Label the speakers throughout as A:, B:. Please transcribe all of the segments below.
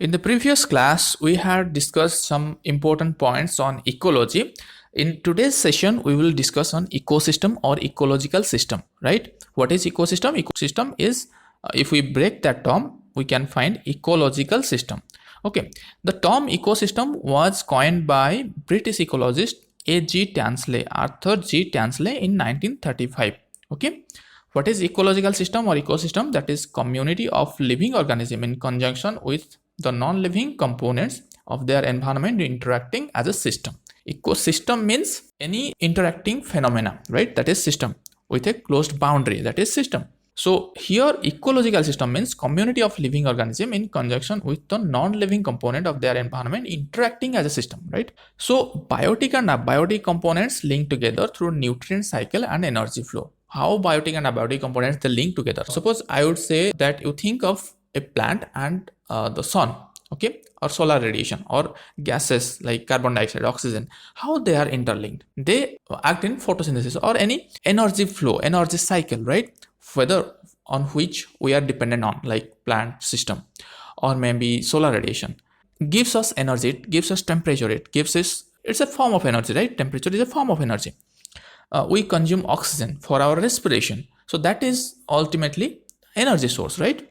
A: In the previous class, we had discussed some important points on ecology. In today's session, we will discuss on ecosystem or ecological system, right? What is ecosystem? Ecosystem is, if we break that term, we can find ecological system. Okay, the term ecosystem was coined by British ecologist Arthur G. Tansley in 1935. Okay, what is ecological system or ecosystem? That is community of living organism in conjunction with the non-living components of their environment interacting as a system. Ecosystem means any interacting phenomena, right? That is system with a closed boundary, that is system. So here ecological system means community of living organism in conjunction with the non-living component of their environment interacting as a system, right? So biotic and abiotic components link together through nutrient cycle and energy flow. How biotic and abiotic components they link together? Suppose I would say that you think of a plant and the sun, okay, or solar radiation or gases like carbon dioxide, oxygen, how they are interlinked. They act in photosynthesis or any energy flow, energy cycle, right? Whether on which we are dependent on, like plant system or maybe solar radiation, gives us energy, it gives us temperature, it gives us, it's a form of energy, right? Temperature is a form of energy. We consume oxygen for our respiration, so that is ultimately energy source, right?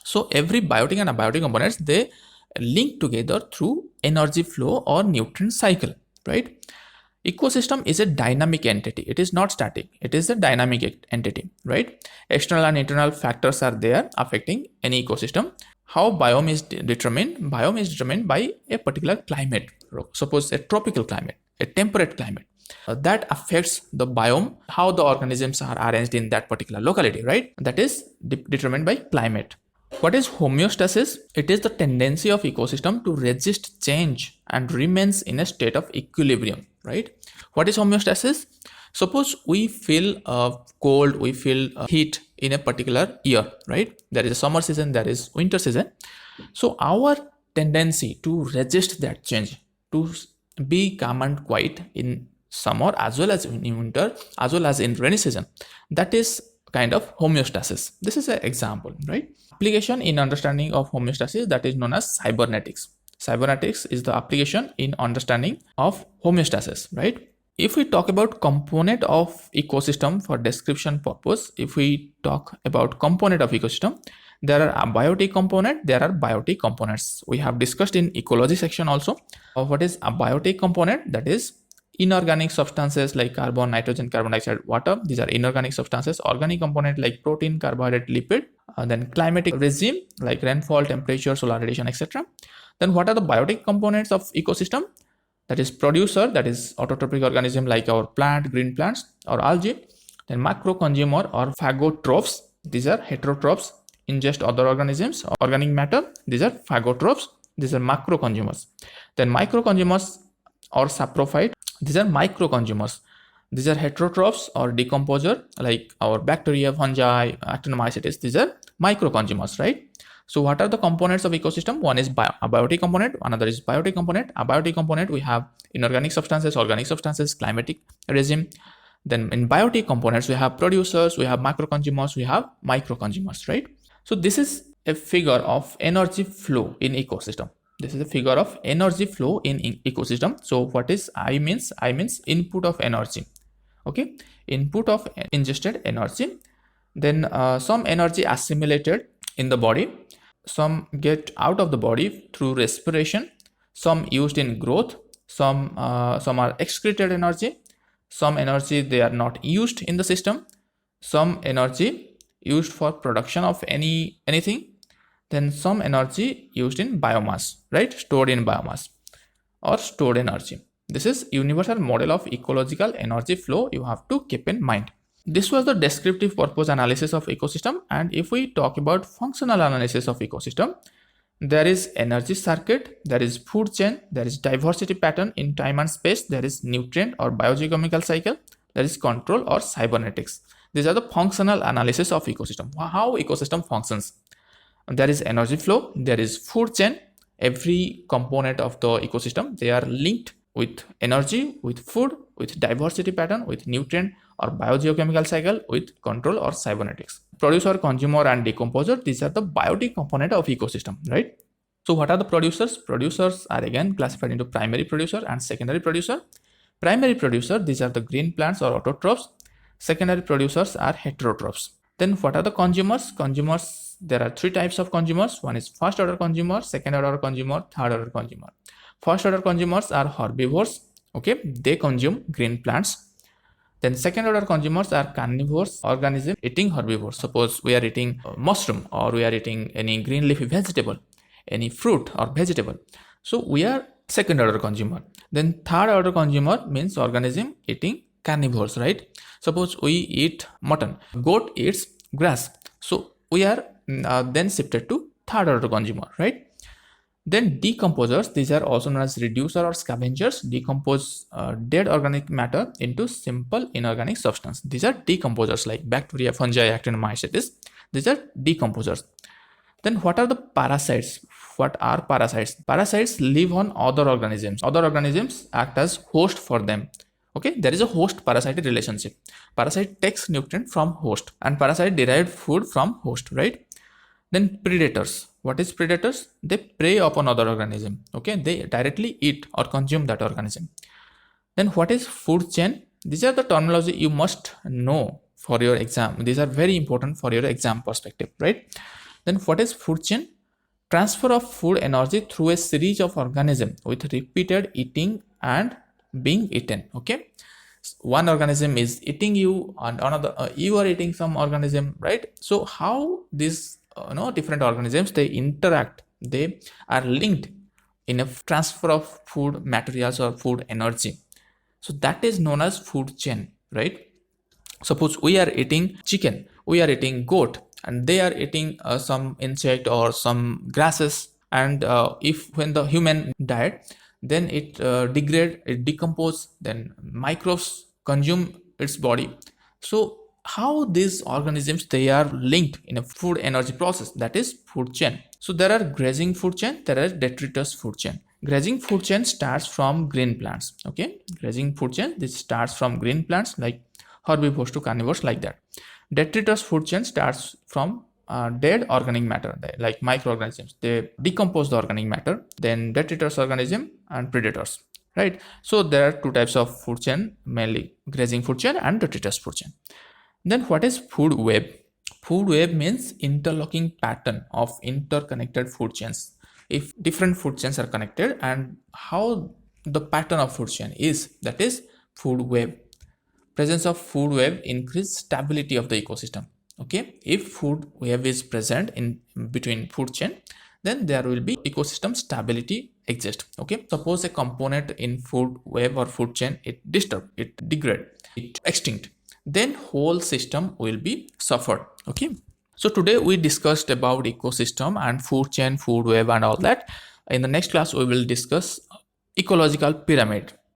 A: So every biotic and abiotic components, they link together through energy flow or nutrient cycle, right? Ecosystem is a dynamic entity. It is not static. It is a dynamic entity, right? External and internal factors are there affecting any ecosystem. How biome is determined? Biome is determined by a particular climate. Suppose a tropical climate, a temperate climate. That affects the biome, how the organisms are arranged in that particular locality, right? That is determined by climate. What is homeostasis? It is the tendency of ecosystem to resist change and remains in a state of equilibrium, right? What is homeostasis? Suppose we feel cold, we feel heat in a particular year, right? There is a summer season, there is winter season. So our tendency to resist that change, to be calm and quiet in summer as well as in winter, as well as in rainy season, that is kind of homeostasis. This is an example, right? Application in understanding of homeostasis, that is known as cybernetics. Cybernetics is the application in understanding of homeostasis, right? If we talk about component of ecosystem for description purpose, if we talk about component of ecosystem, there are abiotic component, there are biotic components. We have discussed in ecology section also. What is abiotic component? That is inorganic substances like carbon, nitrogen, carbon dioxide, water. These are inorganic substances. Organic component like protein, carbohydrate, lipid. Then climatic regime like rainfall, temperature, solar radiation, etc. Then what are the biotic components of ecosystem? That is producer, that is autotrophic organism like our plant, green plants or algae. Then macro consumer or phagotrophs. These are heterotrophs, ingest other organisms, organic matter. These are phagotrophs. These are macro consumers. Then micro consumers or saprophyte. These are micro consumers. These are heterotrophs or decomposer like our bacteria, fungi, actinomycetes. These are micro consumers, right? So what are the components of ecosystem? One is abiotic component, another is biotic component. Abiotic component, we have inorganic substances, organic substances, climatic regime. Then in biotic components, we have producers, we have macro consumers, we have micro consumers, right? So this is a figure of energy flow in ecosystem. This is a figure of energy flow in ecosystem. So what is I means? I means input of energy. Okay, input of ingested energy. Then some energy assimilated in the body. Some get out of the body through respiration. Some used in growth. Some are excreted energy. Some energy they are not used in the system. Some energy used for production of anything. Then some energy used in biomass, right? Stored in biomass or stored energy. This is universal model of ecological energy flow you have to keep in mind. This was the descriptive purpose analysis of ecosystem. And if we talk about functional analysis of ecosystem, there is energy circuit, there is food chain, there is diversity pattern in time and space, there is nutrient or biogeochemical cycle, there is control or cybernetics. These are the functional analysis of ecosystem. How ecosystem functions. There is energy flow, there is food chain. Every component of the ecosystem, they are linked with energy, with food, with diversity pattern, with nutrient or biogeochemical cycle, with control or cybernetics. Producer, consumer and decomposer, these are the biotic component of ecosystem, right? So what are the producers? Producers are again classified into primary producer and secondary producer. Primary producer, these are the green plants or autotrophs. Secondary producers are heterotrophs. Then what are the consumers? Consumers, there are three types of consumers. One is first order consumer, second order consumer, third order consumer. First order consumers are herbivores. Okay, they consume green plants. Then second order consumers are carnivores, organisms eating herbivores. Suppose we are eating mushroom, or we are eating any green leafy vegetable, any fruit or vegetable. So we are second order consumer. Then third order consumer means organism eating carnivores, right? Suppose we eat mutton, goat eats grass. So we are then shifted to third order consumer, right? Then decomposers, these are also known as reducer or scavengers, decompose dead organic matter into simple inorganic substance. These are decomposers like bacteria, fungi, actinomycetes. These are decomposers. Then what are the parasites? What are parasites? Parasites live on other organisms. Other organisms act as host for them. Okay, there is a host-parasite relationship. Parasite takes nutrient from host and parasite derived food from host, right? Then predators. What is predators? They prey upon other organism. Okay, they directly eat or consume that organism. Then what is food chain? These are the terminology you must know for your exam. These are very important for your exam perspective, right? Then what is food chain? Transfer of food energy through a series of organisms with repeated eating and being eaten. Okay, one organism is eating you and another you are eating some organism, right? So how these different organisms they interact, they are linked in a transfer of food materials or food energy. So that is known as food chain, right? Suppose we are eating chicken, we are eating goat, and they are eating some insect or some grasses. And if when the human died, then it degrade, it decompose, then microbes consume its body. So how these organisms they are linked in a food energy process, that is food chain. So there are grazing food chain, there are detritus food chain. Grazing food chain starts from green plants. Okay, grazing food chain, this starts from green plants like herbivores to carnivores, like that. Detritus food chain starts from dead organic matter like microorganisms. They decompose the organic matter, then detritus organism and predators, right? So there are two types of food chain, mainly grazing food chain and detritus food chain. Then what is food web? Food web means interlocking pattern of interconnected food chains. If different food chains are connected, and how the pattern of food chain is, that is food web. Presence of food web increase stability of the ecosystem. Okay, if food web is present in between food chain, then there will be ecosystem stability exist. Okay, suppose a component in food web or food chain it disturb, it degrade, it extinct, then whole system will be suffered. Okay, so today we discussed about ecosystem and food chain, food web and all that. In the next class we will discuss ecological pyramid.